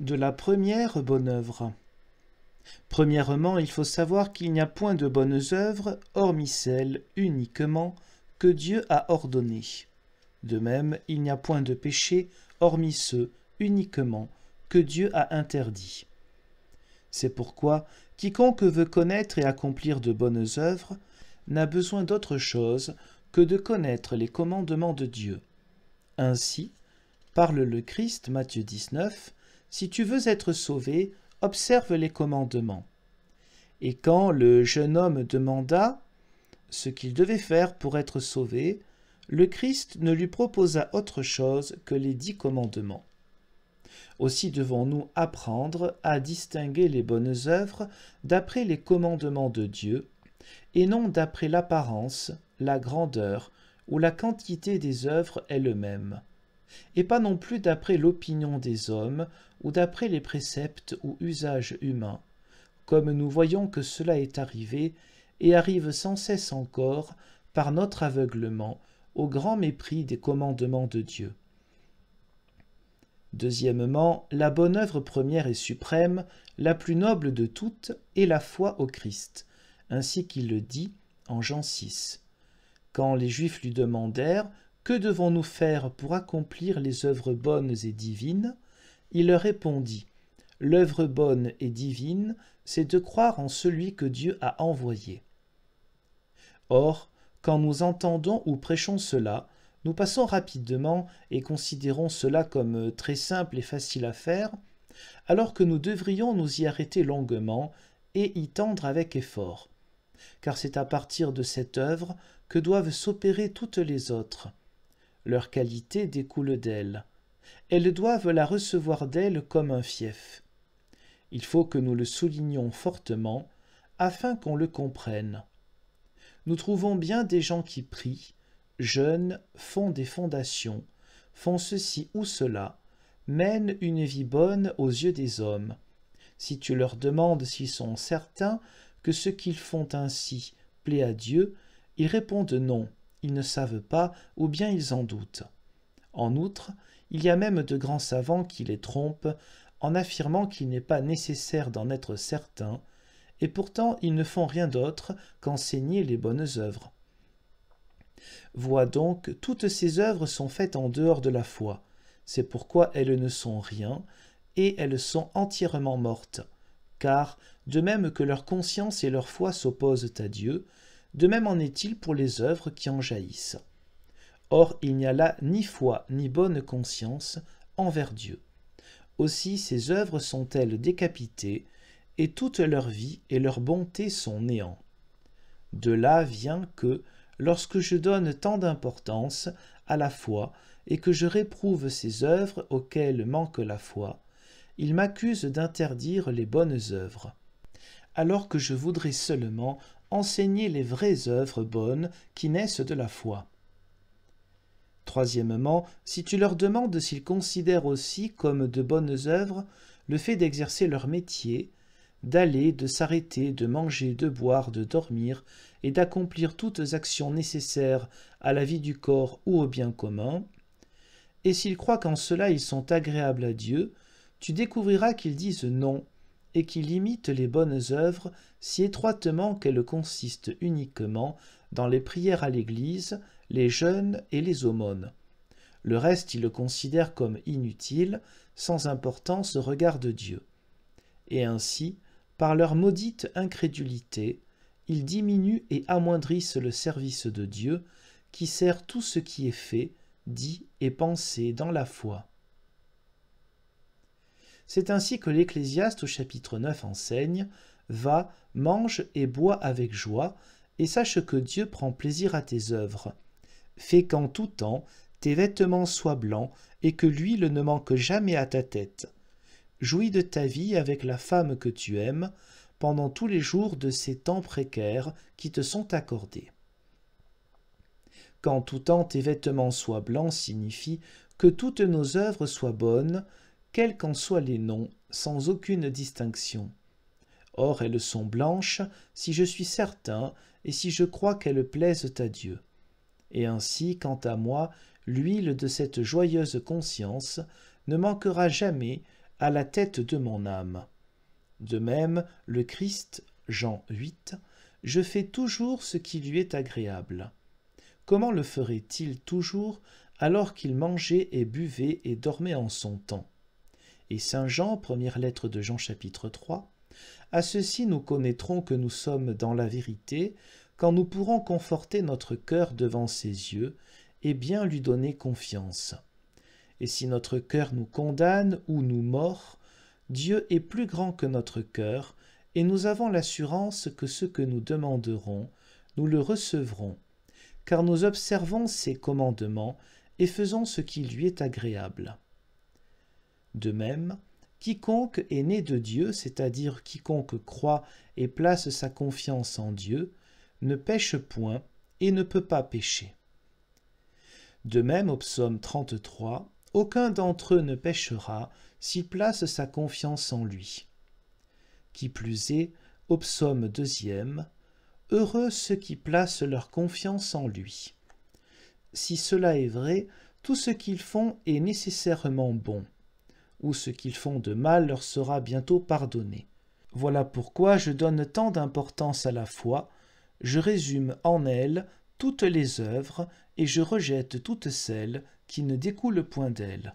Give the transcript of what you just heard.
De la première bonne œuvre. Premièrement, il faut savoir qu'il n'y a point de bonnes œuvres, hormis celles uniquement que Dieu a ordonnées. De même, il n'y a point de péché, hormis ceux uniquement que Dieu a interdits. C'est pourquoi quiconque veut connaître et accomplir de bonnes œuvres n'a besoin d'autre chose que de connaître les commandements de Dieu. Ainsi, parle le Christ, Matthieu 19, « Si tu veux être sauvé, observe les commandements. » Et quand le jeune homme demanda ce qu'il devait faire pour être sauvé, le Christ ne lui proposa autre chose que les 10 commandements. Aussi devons-nous apprendre à distinguer les bonnes œuvres d'après les commandements de Dieu, et non d'après l'apparence, la grandeur ou la quantité des œuvres elles-mêmes, et pas non plus d'après l'opinion des hommes ou d'après les préceptes ou usages humains, comme nous voyons que cela est arrivé et arrive sans cesse encore par notre aveuglement au grand mépris des commandements de Dieu. Deuxièmement, la bonne œuvre première et suprême, la plus noble de toutes, est la foi au Christ, ainsi qu'il le dit en Jean 6. Quand les Juifs lui demandèrent « Que devons-nous faire pour accomplir les œuvres bonnes et divines ?» il leur répondit « L'œuvre bonne et divine, c'est de croire en celui que Dieu a envoyé. » Or, quand nous entendons ou prêchons cela, nous passons rapidement et considérons cela comme très simple et facile à faire, alors que nous devrions nous y arrêter longuement et y tendre avec effort. Car c'est à partir de cette œuvre que doivent s'opérer toutes les autres. Leur qualité découle d'elle. Elles doivent la recevoir d'elle comme un fief. Il faut que nous le soulignions fortement, afin qu'on le comprenne. Nous trouvons bien des gens qui prient, jeûnent, font des fondations, font ceci ou cela, mènent une vie bonne aux yeux des hommes. Si tu leur demandes s'ils sont certains que ce qu'ils font ainsi plaît à Dieu, ils répondent non, ils ne savent pas ou bien ils en doutent. En outre, il y a même de grands savants qui les trompent en affirmant qu'il n'est pas nécessaire d'en être certain, et pourtant ils ne font rien d'autre qu'enseigner les bonnes œuvres. Vois donc, toutes ces œuvres sont faites en dehors de la foi, c'est pourquoi elles ne sont rien, et elles sont entièrement mortes, car, de même que leur conscience et leur foi s'opposent à Dieu, de même en est-il pour les œuvres qui en jaillissent. Or, il n'y a là ni foi ni bonne conscience envers Dieu. Aussi ces œuvres sont-elles décapitées, et toute leur vie et leur bonté sont néant. De là vient que, lorsque je donne tant d'importance à la foi et que je réprouve ces œuvres auxquelles manque la foi, ils m'accusent d'interdire les bonnes œuvres, alors que je voudrais seulement enseigner les vraies œuvres bonnes qui naissent de la foi. Troisièmement, si tu leur demandes s'ils considèrent aussi comme de bonnes œuvres le fait d'exercer leur métier, d'aller, de s'arrêter, de manger, de boire, de dormir, et d'accomplir toutes actions nécessaires à la vie du corps ou au bien commun, et s'ils croient qu'en cela ils sont agréables à Dieu, tu découvriras qu'ils disent non, et qu'ils imitent les bonnes œuvres si étroitement qu'elles consistent uniquement dans les prières à l'Église, les jeûnes et les aumônes. Le reste ils le considèrent comme inutile, sans importance au regard de Dieu. Et ainsi, par leur maudite incrédulité, ils diminuent et amoindrissent le service de Dieu, qui sert tout ce qui est fait, dit et pensé dans la foi. C'est ainsi que l'Ecclésiaste au chapitre 9 enseigne « Va, mange et bois avec joie, et sache que Dieu prend plaisir à tes œuvres. Fais qu'en tout temps tes vêtements soient blancs, et que l'huile ne manque jamais à ta tête. Jouis de ta vie avec la femme que tu aimes, pendant tous les jours de ces temps précaires qui te sont accordés. » Qu'en tout temps tes vêtements soient blancs signifie que toutes nos œuvres soient bonnes, quels qu'en soient les noms, sans aucune distinction. Or elles sont blanches si je suis certain et si je crois qu'elles plaisent à Dieu. Et ainsi, quant à moi, l'huile de cette joyeuse conscience ne manquera jamais à la tête de mon âme. De même, le Christ, Jean 8, je fais toujours ce qui lui est agréable. Comment le ferait-il toujours alors qu'il mangeait et buvait et dormait en son temps? Et saint Jean, première lettre de Jean chapitre 3, à ceci nous connaîtrons que nous sommes dans la vérité, quand nous pourrons conforter notre cœur devant ses yeux et bien lui donner confiance. Et si notre cœur nous condamne ou nous mord, Dieu est plus grand que notre cœur, et nous avons l'assurance que ce que nous demanderons, nous le recevrons, car nous observons ses commandements et faisons ce qui lui est agréable. De même, quiconque est né de Dieu, c'est-à-dire quiconque croit et place sa confiance en Dieu, ne pêche point et ne peut pas pécher. De même, au psaume 33, aucun d'entre eux ne péchera s'il place sa confiance en lui. Qui plus est, au psaume 2, heureux ceux qui placent leur confiance en lui. Si cela est vrai, tout ce qu'ils font est nécessairement bon, ou ce qu'ils font de mal leur sera bientôt pardonné. Voilà pourquoi je donne tant d'importance à la foi, je résume en elle toutes les œuvres et je rejette toutes celles qui ne découlent point d'elle.